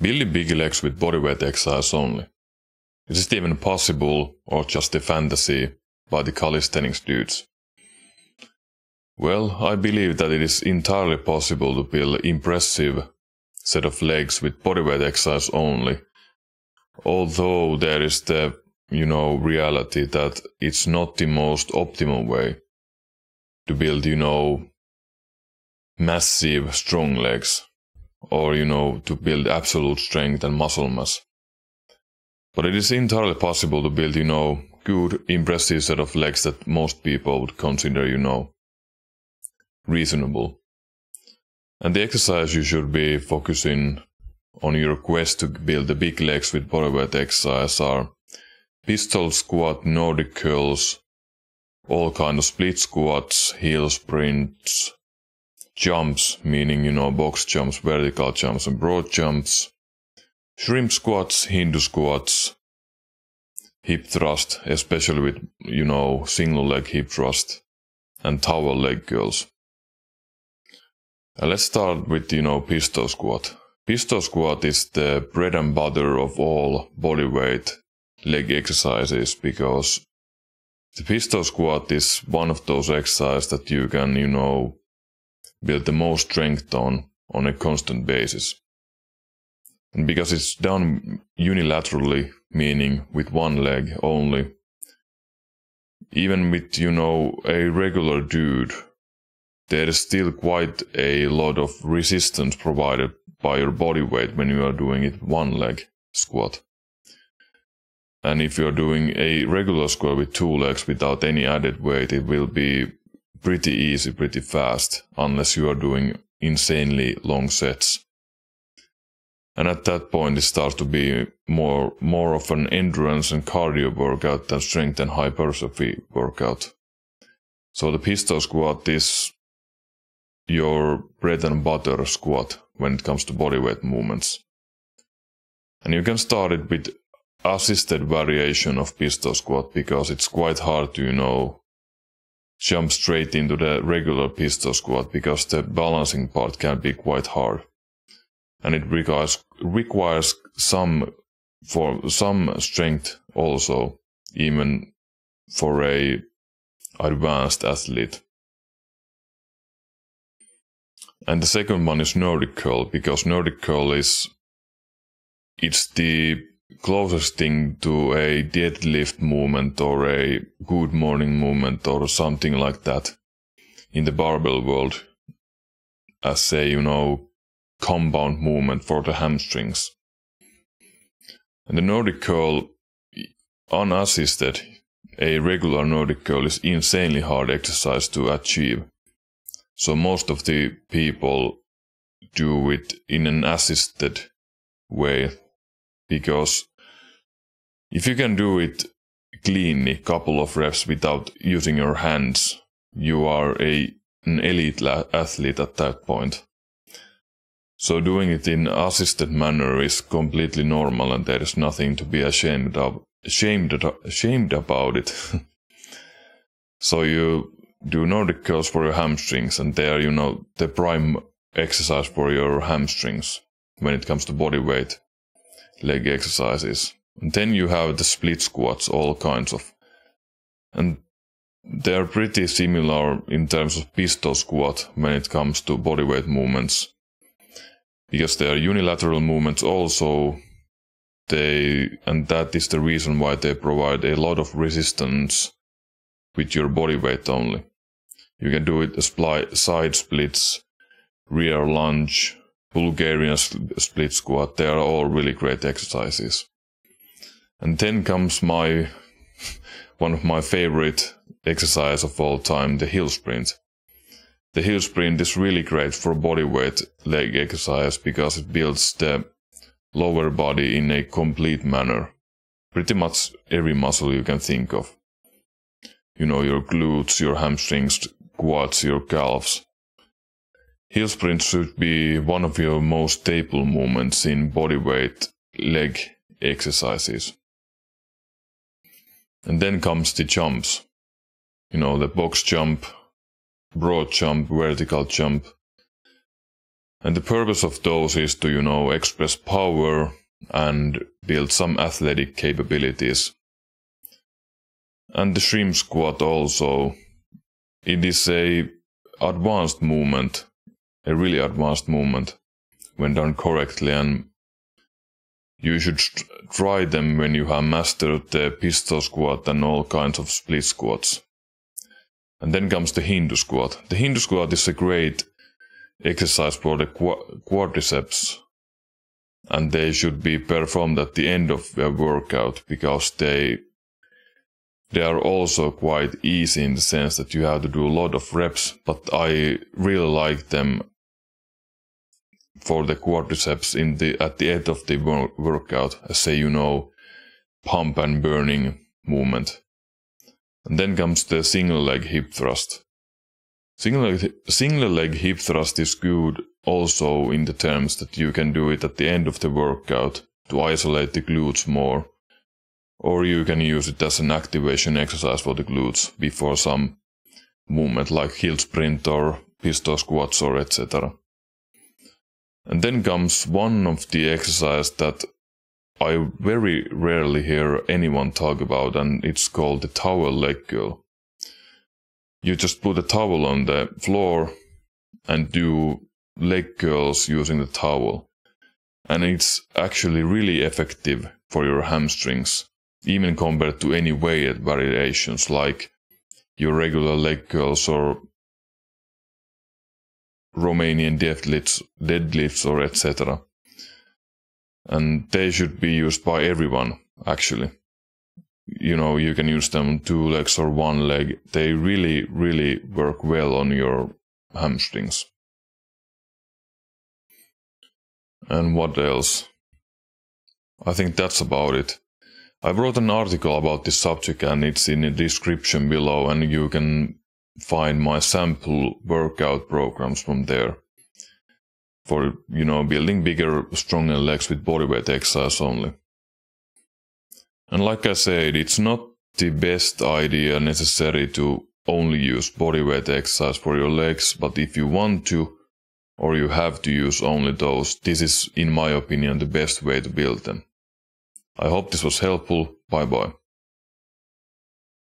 Building big legs with bodyweight exercise only. Is it even possible or just a fantasy by the calisthenics dudes? Well, I believe that it is entirely possible to build impressive set of legs with bodyweight exercise only. Although there is the, reality that it's not the most optimal way to build, massive, strong legs. Or, to build absolute strength and muscle mass. But it is entirely possible to build, good, impressive set of legs that most people would consider, reasonable. And the exercise you should be focusing on your quest to build the big legs with bodyweight exercise are pistol squat, Nordic curls, all kind of split squats, heel sprints, jumps, meaning, box jumps, vertical jumps and broad jumps, shrimp squats, Hindu squats, hip thrust, especially with, single leg hip thrust, and tower leg curls. Let's start with, pistol squat. Pistol squat is the bread and butter of all bodyweight leg exercises because the pistol squat is one of those exercises that you can, build the most strength on a constant basis. And because it's done unilaterally, meaning with one leg only, even with, a regular dude, there is still quite a lot of resistance provided by your body weight when you are doing it one leg squat. And if you're doing a regular squat with two legs without any added weight, it will be pretty easy, pretty fast, unless you are doing insanely long sets. And at that point it starts to be more of an endurance and cardio workout than strength and hypertrophy workout. So the pistol squat is your bread and butter squat when it comes to bodyweight movements. And you can start it with assisted variation of pistol squat because it's quite hard to, jump straight into the regular pistol squat because the balancing part can be quite hard. And it requires some strength also, even for a advanced athlete. And the second one is Nordic curl, because Nordic curl it's the closest thing to a deadlift movement or a good morning movement or something like that in the barbell world as a, compound movement for the hamstrings. And the Nordic curl, unassisted, a regular Nordic curl is insanely hard exercise to achieve. So most of the people do it in an assisted way. Because if you can do it cleanly, couple of reps without using your hands, you are an elite athlete at that point. So doing it in assisted manner is completely normal and there is nothing to be ashamed about it. So you do Nordic curls for your hamstrings and they are, the prime exercise for your hamstrings when it comes to bodyweight leg exercises. And then you have the split squats, all kinds of. And they are pretty similar in terms of pistol squat when it comes to bodyweight movements. Because they are unilateral movements also, and that is the reason why they provide a lot of resistance with your body weight only. You can do it side splits, rear lunge, Bulgarian split squat, they are all really great exercises. And then comes one of my favorite exercise of all time, the heel sprint. The heel sprint is really great for bodyweight leg exercise because it builds the lower body in a complete manner. Pretty much every muscle you can think of. Your glutes, your hamstrings, quads, your calves. Heel sprint should be one of your most staple movements in bodyweight leg exercises. And then comes the jumps. The box jump, broad jump, vertical jump. And the purpose of those is to, express power and build some athletic capabilities. And the shrimp squat also, it is a advanced movement, a really advanced movement when done correctly, and you should try them when you have mastered the pistol squat and all kinds of split squats. And then comes the Hindu squat. The Hindu squat is a great exercise for the quadriceps, and they should be performed at the end of a workout because they are also quite easy in the sense that you have to do a lot of reps, but I really like them for the quadriceps at the end of the workout as a pump and burning movement. And then comes the single leg hip thrust. Single leg hip thrust is good also in the terms that you can do it at the end of the workout to isolate the glutes more, or you can use it as an activation exercise for the glutes before some movement like hill sprint or pistol squats or etc. And then comes one of the exercises that I very rarely hear anyone talk about, and it's called the towel leg curl. You just put a towel on the floor and do leg curls using the towel. And it's actually really effective for your hamstrings, even compared to any weight variations like your regular leg curls or Romanian deadlifts or etc. And they should be used by everyone, actually. You can use them 2 legs or 1 leg. They really, really work well on your hamstrings. And what else? I think that's about it. I wrote an article about this subject and it's in the description below, and you can find my sample workout programs from there for, building bigger, stronger legs with bodyweight exercise only. And like I said, it's not the best idea necessary to only use bodyweight exercise for your legs, but if you want to, or you have to use only those, this is, in my opinion, the best way to build them. I hope this was helpful. Bye bye.